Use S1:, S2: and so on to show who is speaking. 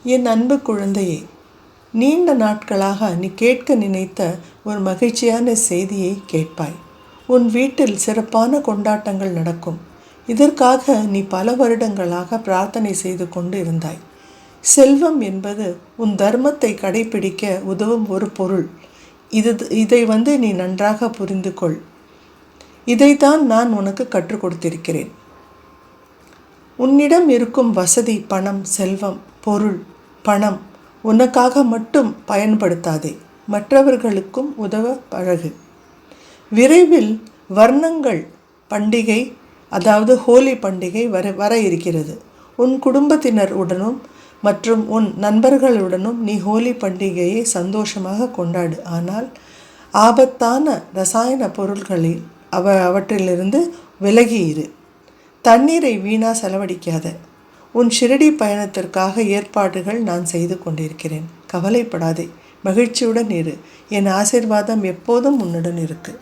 S1: என் அன்பு குழந்தையே, நீண்ட நாட்களாக நீ கேட்க நினைத்த ஒரு மகிழ்ச்சியான செய்தியை கேட்பாய். உன் வீட்டில் சிறப்பான கொண்டாட்டங்கள் நடக்கும். இதற்காக நீ பல வருடங்களாக பிரார்த்தனை செய்து கொண்டு இருந்தாய். செல்வம் என்பது உன் தர்மத்தை கடைபிடிக்க உதவும் ஒரு பொருள். இதை நீ நன்றாக புரிந்து கொள். இதைத்தான் நான் உனக்கு கற்றுக் கொடுத்திருக்கிறேன். உன்னிடம் இருக்கும் வசதி, பணம், செல்வம், பொருள், பணம் உனக்காக மட்டும் பயன்படுத்தாதே, மற்றவர்களுக்கும் உதவ பழகு. விரைவில் வர்ணங்கள் பண்டிகை, அதாவது ஹோலி பண்டிகை வர இருக்கிறது. உன் குடும்பத்தினர் உடனும் மற்றும் உன் நண்பர்களுடனும் நீ ஹோலி பண்டிகையை சந்தோஷமாக கொண்டாடு. ஆனால் ஆபத்தான ரசாயன பொருட்களில் அவற்றிலிருந்து விலகி இரு. தண்ணீரை வீணா செலவழிக்காத. உன் ஷிரடி பயணத்திற்காக ஏற்பாடுகள் நான் செய்து கொண்டிருக்கிறேன். கவலைப்படாதே, மகிழ்ச்சியுடன் இரு. என் ஆசீர்வாதம் எப்போதும் உன்னுடன் இருக்கு.